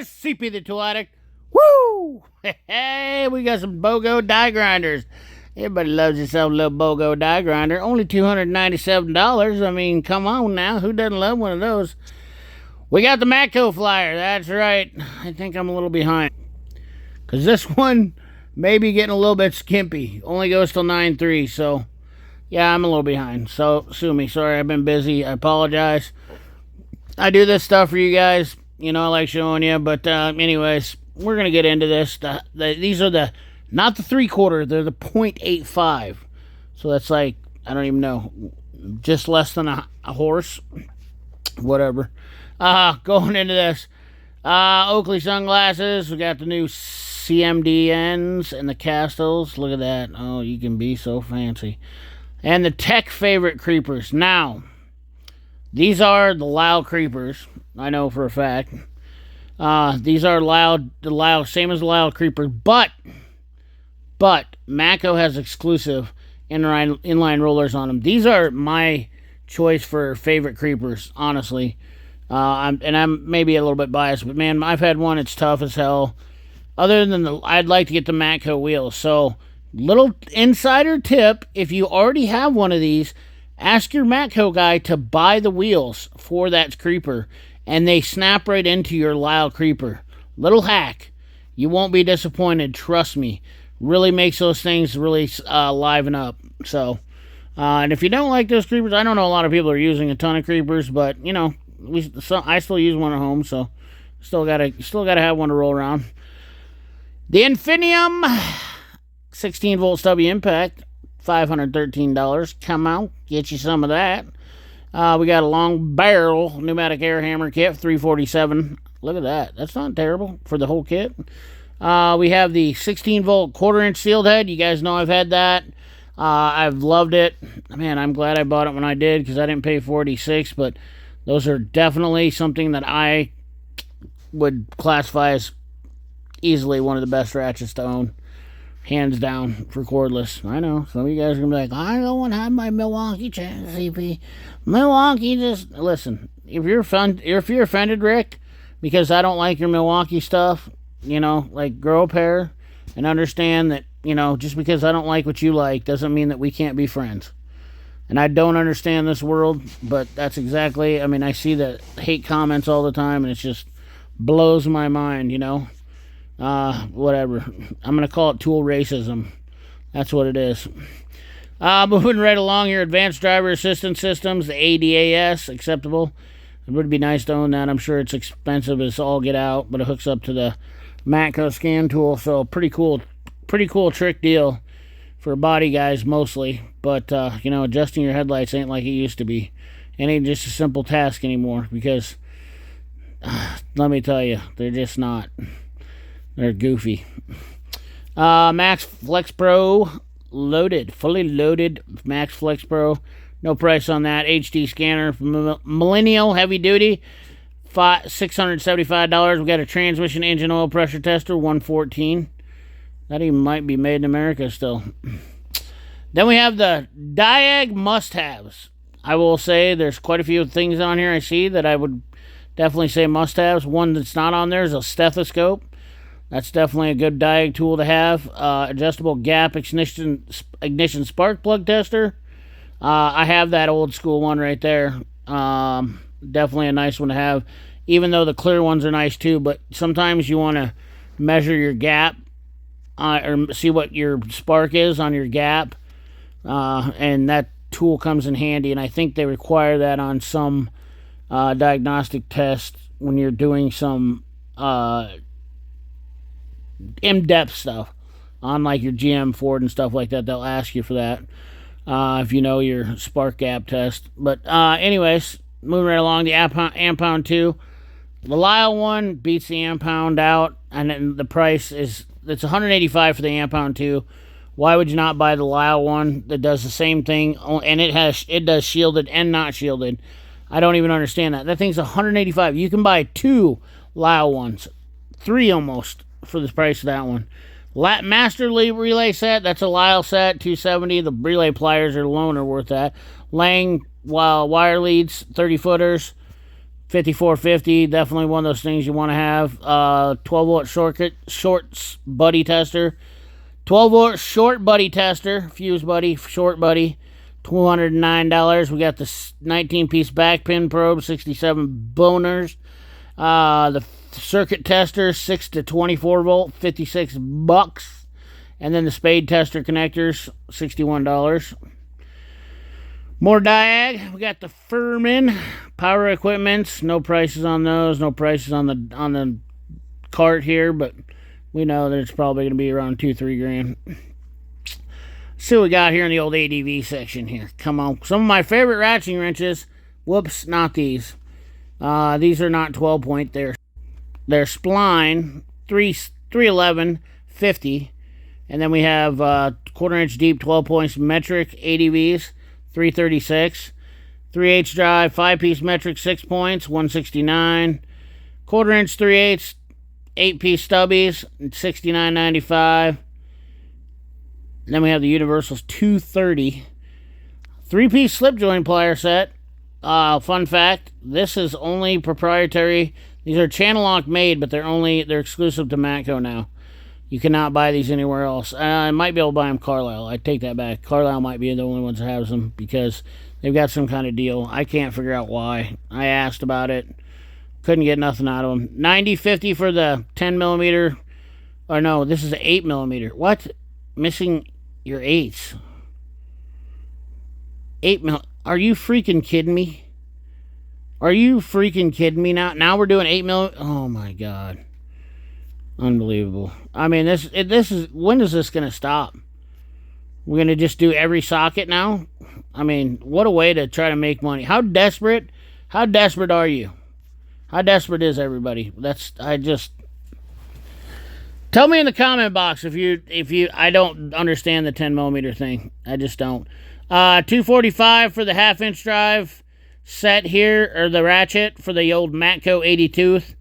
guys, CP the Tool Addict. Woo! Hey, we got some BOGO die grinders. Everybody loves yourself a little BOGO die grinder. Only $297. I mean, come on now. Who doesn't love one of those? We got the Matco flyer. That's right. I think I'm a little behind, because this one may be getting a little bit skimpy. Only goes till 9/3, so yeah, I'm a little behind. So sue me. Sorry, I've been busy. I apologize. I do this stuff for you guys. You know, I like showing you. But anyways, we're going to get into this. These are not the 3/4. They're the 0.85. So that's like, I don't even know, just less than a horse. Whatever. Going into this. Oakley sunglasses. We got the new CMDNs and the Castles. Look at that. Oh, you can be so fancy. And the Tech favorite creepers. Now, these are the loud creepers. I know for a fact. These are the same as the loud creepers, but Matco has exclusive inline rollers on them. These are my choice for favorite creepers, honestly. I'm maybe a little bit biased, but man, I've had one. It's tough as hell. Other than I'd like to get the Matco wheels. So, little insider tip: if you already have one of these, ask your Matco guy to buy the wheels for that creeper, and they snap right into your loud creeper. Little hack. You won't be disappointed, trust me. Really makes those things really liven up. So, and if you don't like those creepers, I don't know a lot of people are using a ton of creepers, but you know, I still use one at home, so still gotta have one to roll around. The Infinium 16-volt stubby impact, $513. Come out, get you some of that. We got a long barrel pneumatic air hammer kit, $347. Look at that. That's not terrible for the whole kit. We have the 16-volt quarter-inch sealed head. You guys know I've had that. I've loved it. Man, I'm glad I bought it when I did, because I didn't pay $46, but those are definitely something that I would classify as easily one of the best ratchets to own. Hands down for cordless. I know some of you guys are gonna be like, I don't want to have my Milwaukee CP. Milwaukee, just listen. If you're offended, Rick, because I don't like your Milwaukee stuff, you know, like, grow a pair and understand that, you know, just because I don't like what you like doesn't mean that we can't be friends. And I don't understand this world, but that's exactly. I mean, I see the hate comments all the time, and it just blows my mind, you know. Whatever. I'm going to call it tool racism. That's what it is. Moving right along here, advanced driver assistance systems, the ADAS, acceptable. It would be nice to own that. I'm sure it's expensive as all get out, but it hooks up to the Matco scan tool, so pretty cool trick deal for body guys mostly. But, you know, adjusting your headlights ain't like it used to be. It ain't just a simple task anymore, because, let me tell you, they're just not. They're goofy. Max Flex Pro loaded, fully loaded Max Flex Pro. No price on that. HD scanner, Millennial heavy duty, $675. We got a transmission engine oil pressure tester, $114. That even might be made in America still. Then we have the Diag must-haves. I will say there's quite a few things on here I see that I would definitely say must-haves. One that's not on there is a stethoscope. That's definitely a good Diag tool to have. Adjustable gap ignition spark plug tester. I have that old school one right there. Definitely a nice one to have. Even though the clear ones are nice too. But sometimes you want to measure your gap. Or see what your spark is on your gap. And that tool comes in handy. And I think they require that on some diagnostic tests when you're doing some in-depth stuff on like your GM, Ford, and stuff like that. They'll ask you for that if you know your spark gap test. But anyways, moving right along, the amp pound 2, the Lyle one beats the amp pound out, and then the price is it's $185 for the amp pound 2. Why would you not buy the Lyle one that does the same thing, and it does shielded and not shielded? I don't even understand that. That thing's $185. You can buy 2 Lyle ones, 3 almost, for the price of that one. Master relay set, that's a Lyle set, $270. The relay pliers alone are worth that. Lang wire leads, 30 footers, 5450, definitely one of those things you want to have. 12-volt shorts buddy tester. 12-volt short buddy tester, fuse buddy, short buddy, $209. We got the 19-piece back pin probe, 67 boners. The circuit tester, 6 to 24 volt, $56. And then the spade tester connectors, $61. More Diag. We got the Furman power equipments. No prices on those. No prices on the cart here, but we know that it's probably going to be around $2-3 grand. See what we got here in the old ADV section here. Come on. Some of my favorite ratcheting wrenches. Whoops, not these. These are not 12-point. They're spline, 311, 50. And then we have 1/4-inch deep 12-point metric ADVs, 336. 3/8 drive, 5-piece metric, 6 points, 169. 1/4-inch 3/8, 8-piece stubbies, $69.95. Then we have the Universal's 230. 3-piece slip joint plier set. Fun fact, this is only proprietary. These are channel lock made, but they're exclusive to Matco now. You cannot buy these anywhere else. I might be able to buy them Carlisle. I take that back. Carlisle might be the only ones that has them because they've got some kind of deal. I can't figure out why. I asked about it. Couldn't get nothing out of them. 90/50 for the 10 millimeter. Or no, this is the 8 millimeter. What? Missing your 8s. 8 mil. Are you freaking kidding me? Are you freaking kidding me now? Now we're doing 8 mil. Oh my God. Unbelievable. I mean, this is, when is this going to stop? We're going to just do every socket now? I mean, what a way to try to make money. How desperate are you? How desperate is everybody? Tell me in the comment box I don't understand the 10 millimeter thing. I just don't. 245 for the 1/2-inch drive set here, or the ratchet for the old Matco 80 tooth.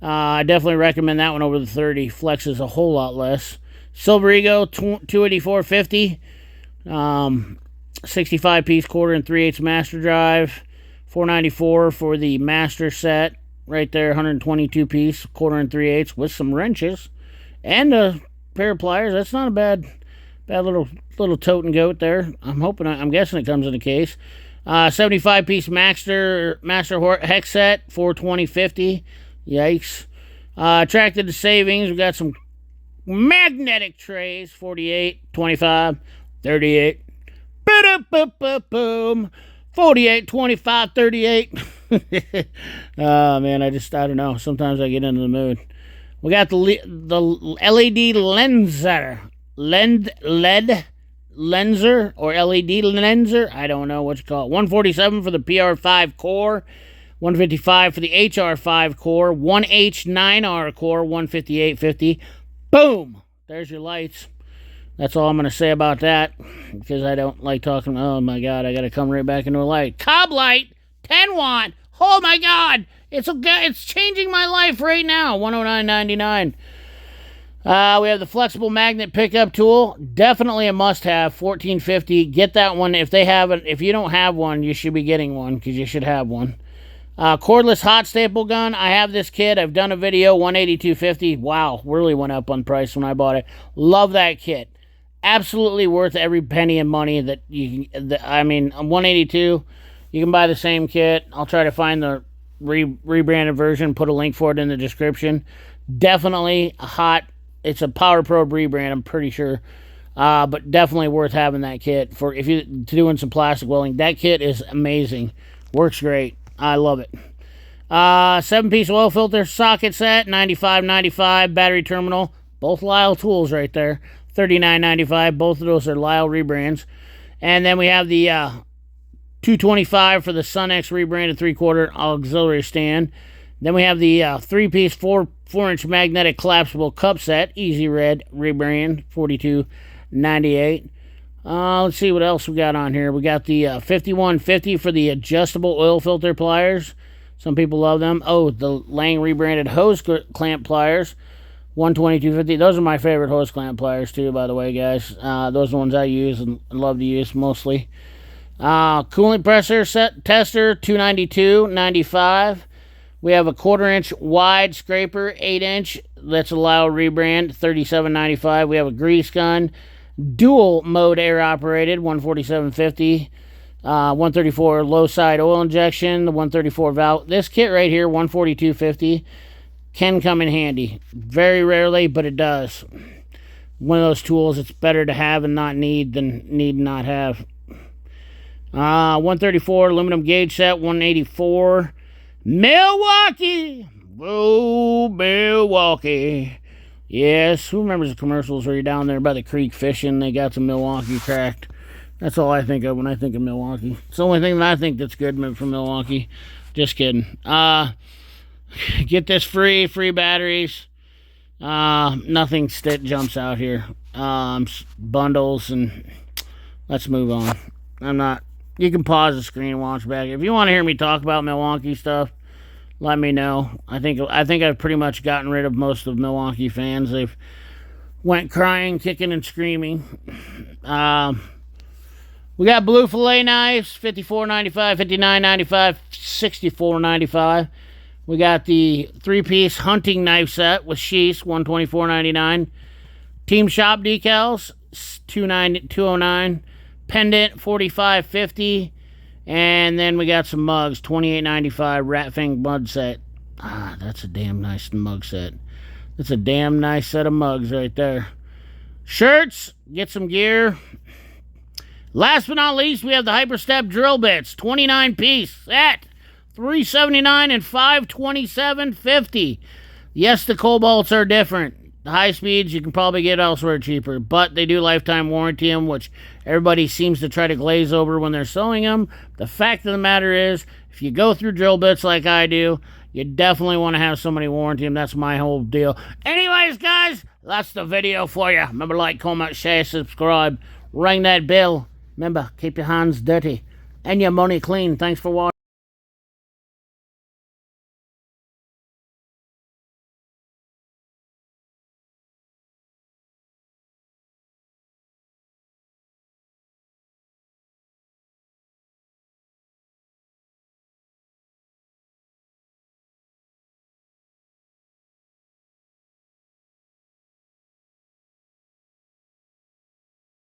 I definitely recommend that one over the 30. Flexes a whole lot less. Silver Ego 284.50. 65-piece 1/4 and 3/8 master drive. $494 for the master set. Right there, 122-piece 1/4 and 3/8 with some wrenches and a pair of pliers. That's not a bad little tote and goat there. I'm guessing it comes in a case. 75-piece master hex set, $420.50. Yikes. Attracted to savings. We got some magnetic trays, $48, $25, $38. Boom. 48, 25, 38. Oh man, I don't know. Sometimes I get into the mood. We got the LED lenser or LED lenser. I don't know what you call it. 147 for the PR5 core. 155 for the HR5 core. 1H9R core. 158.50. Boom. There's your lights. That's all I'm going to say about that, because I don't like talking. Oh my God, I got to come right back into a light. Cob light, 10 watt. Oh my God, it's changing my life right now. $109.99. We have the flexible magnet pickup tool. Definitely a must-have. $14.50. Get that one if they have it. If you don't have one, you should be getting one, because you should have one. Cordless hot staple gun. I have this kit. I've done a video. $182.50. Wow, really went up on price when I bought it. Love that kit. Absolutely worth every penny of money that you can. I mean, $182. You can buy the same kit. I'll try to find the rebranded version. Put a link for it in the description. Definitely a hot. It's a Power Probe rebrand, I'm pretty sure. But definitely worth having that kit for if you're doing some plastic welding. That kit is amazing. Works great. I love it. 7-piece oil filter socket set, $95.95. Battery terminal. Both Lyle tools right there. $39.95. Both of those are Lyle rebrands. And then we have the $225 for the SunX rebranded 3/4 auxiliary stand. Then we have the 3-piece 4-inch magnetic collapsible cup set, Easy Red rebrand, $42.98. Let's see what else we got on here. We got the $51.50 for the adjustable oil filter pliers. Some people love them. Oh, the Lang rebranded hose clamp pliers, $122.50. Those are my favorite hose clamp pliers too, by the way, guys. Those are the ones I use and love to use mostly. Coolant pressure set tester, $292.95. We have a 1/4 inch wide scraper, 8-inch. That's a Lao rebrand, $37.95. We have a grease gun, dual mode air operated, $147.50. 134 low side oil injection, the 134 valve. This kit right here, $142.50. Can come in handy. Very rarely, but it does. One of those tools it's better to have and not need than need and not have. 134 aluminum gauge set, 184. Milwaukee! Whoa, Milwaukee. Yes, who remembers the commercials where you're down there by the creek fishing, they got some Milwaukee cracked. That's all I think of when I think of Milwaukee. It's the only thing that I think that's good from Milwaukee. Just kidding. Get this free batteries. Nothing jumps out here. Bundles, and let's move on. You can pause the screen and watch back. If you want to hear me talk about Milwaukee stuff, let me know. I think I've pretty much gotten rid of most of Milwaukee fans. They've went crying, kicking, and screaming. We got blue fillet knives, $54.95, $59.95, $64.95. We got the 3-piece hunting knife set with sheaths, $124.99. Team Shop decals, $209. Pendant, $45.50. And then we got some mugs, $28.95. Rat Fang mug set. That's a damn nice mug set. That's a damn nice set of mugs right there. Shirts, get some gear. Last but not least, we have the Hyperstep drill bits, 29-piece set, $379 and $527.50. Yes, the Cobalts are different. The high speeds you can probably get elsewhere cheaper, but they do lifetime warranty them, which everybody seems to try to glaze over when they're selling them. The fact of the matter is, if you go through drill bits like I do, you definitely want to have somebody warranty them. That's my whole deal. Anyways, guys, that's the video for you. Remember, like, comment, share, subscribe, ring that bell. Remember, keep your hands dirty and your money clean. Thanks for watching.